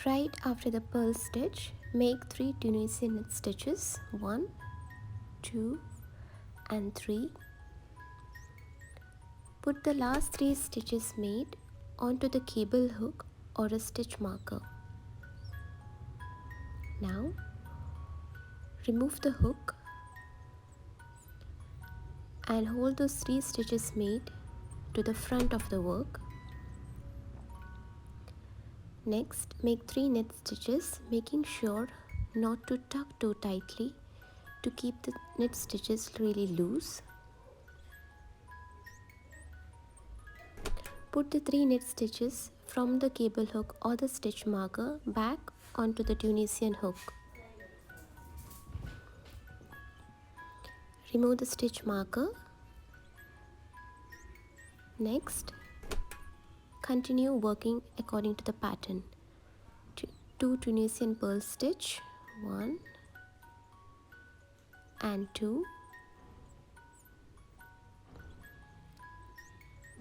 Right after the purl stitch, make 3 Tunisian knit stitches, 1, 2 and 3. Put the last 3 stitches made onto the cable hook or a stitch marker. Now, remove the hook and hold those 3 stitches made to the front of the work. Next, make 3 knit stitches, making sure not to tuck too tightly to keep the knit stitches really loose. Put the 3 knit stitches from the cable hook or the stitch marker back onto the Tunisian hook. Remove the stitch marker. Next, continue working according to the pattern. 2 Tunisian purl stitch, 1 and 2.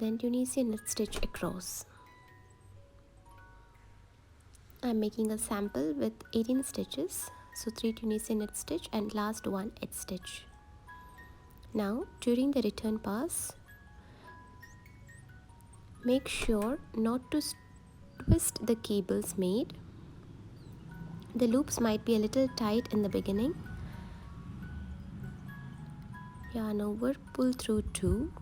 Then Tunisian knit stitch across. I am making a sample with 18 stitches, so 3 Tunisian knit stitch and last one edge stitch. Now during the return pass, make sure not to twist the cables made. The loops might be a little tight in the beginning. Yarn over, pull through 2,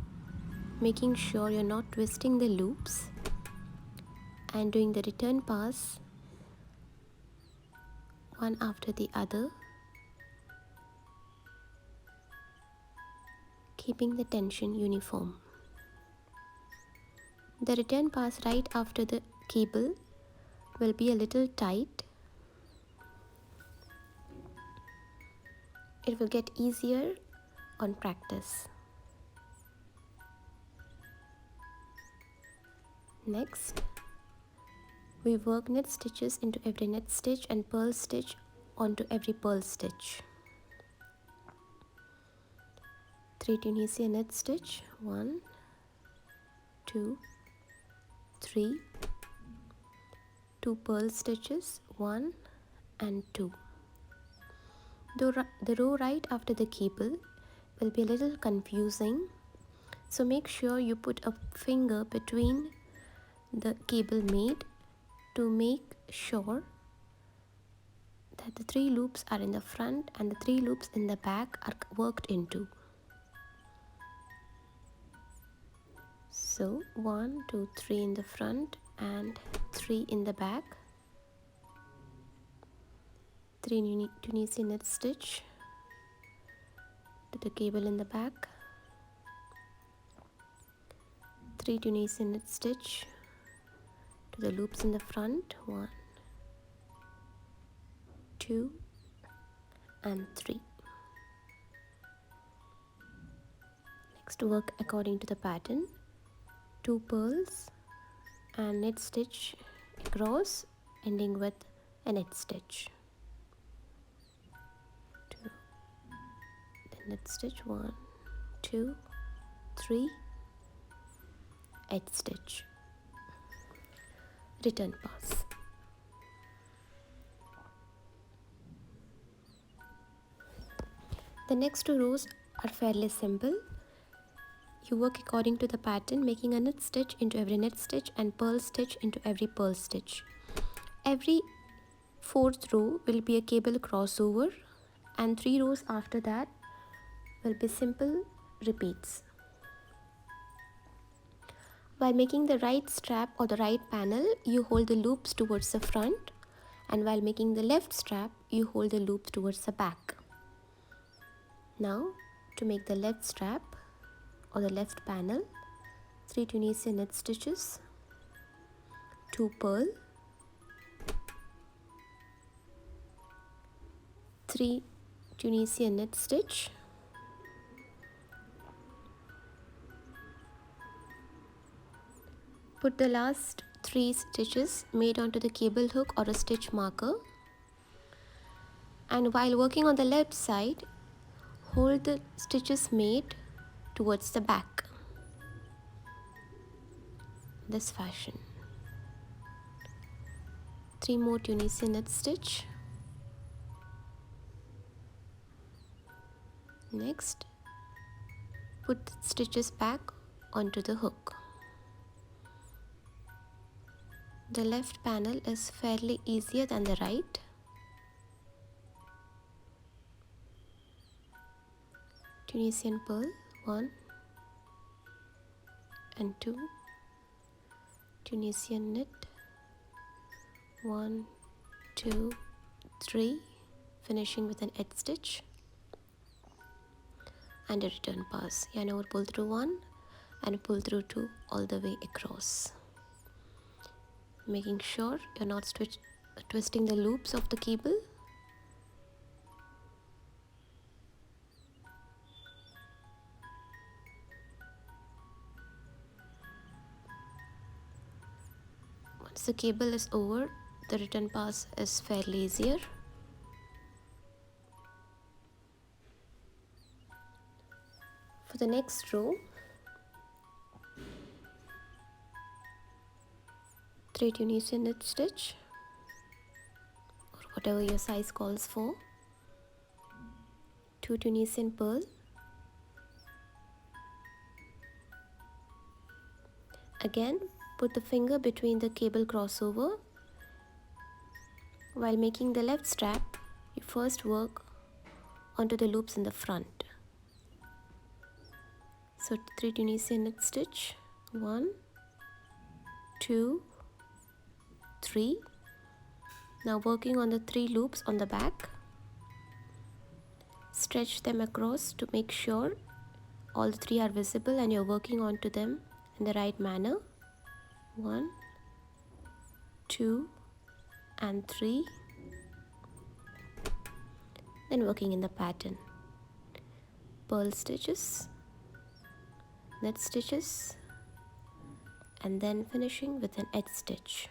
making sure you're not twisting the loops, and doing the return pass one after the other, keeping the tension uniform. The return pass right after the cable will be a little tight. It will get easier on practice. Next, we work knit stitches into every knit stitch and purl stitch onto every purl stitch. 3 Tunisian knit stitch, 1, 2, 3, 2 purl stitches, 1 and 2. The row right after the cable will be a little confusing, so make sure you put a finger between the cable made to make sure that the 3 loops are in the front and the 3 loops in the back are worked into. So 1, 2, 3 in the front and 3 in the back. 3 Tunisian knit stitch to the cable in the back. 3 Tunisian knit stitch to the loops in the front. 1, 2 and 3. Next, work according to the pattern. 2 purls and knit stitch across, ending with a knit stitch. 2, then knit stitch, 1, 2, 3, edge stitch, return pass. The next 2 rows are fairly simple. You work according to the pattern, making a knit stitch into every knit stitch and purl stitch into every purl stitch. Every 4th row will be a cable crossover, and 3 rows after that will be simple repeats. While making the right strap or the right panel, you hold the loops towards the front, and while making the left strap, you hold the loops towards the back. Now, to make the left strap or the left panel, 3 Tunisian knit stitches, 2 purl, 3 Tunisian knit stitch, put the last 3 stitches made onto the cable hook or a stitch marker, and while working on the left side, hold the stitches made towards the back, this fashion. 3 more Tunisian knit stitch. Next, put the stitches back onto the hook. The left panel is fairly easier than the right. Tunisian purl 1 and 2, Tunisian knit 1, 2, 3, finishing with an edge stitch and a return pass. Yarn over, pull through 1 and pull through 2 all the way across, making sure you're not twisting the loops of the cable. Once the cable is over, the return pass is fairly easier. For the next row, 3 Tunisian knit stitch, or whatever your size calls for, 2 Tunisian purl, again put the finger between the cable crossover. While making the left strap, you first work onto the loops in the front. So 3 Tunisian knit stitch, 1, 2, 3. Now working on the 3 loops on the back, stretch them across to make sure all the 3 are visible and you're working onto them in the right manner. 1, 2 and 3. Then working in the pattern, purl stitches, knit stitches, and then finishing with an edge stitch.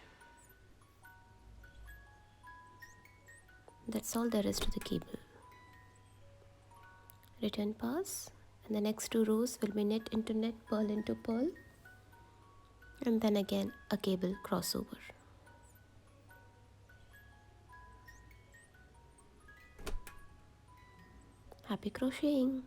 That's all there is to the cable. Return pass, and the next 2 rows will be knit into knit, purl into purl, and then again a cable crossover. Happy crocheting!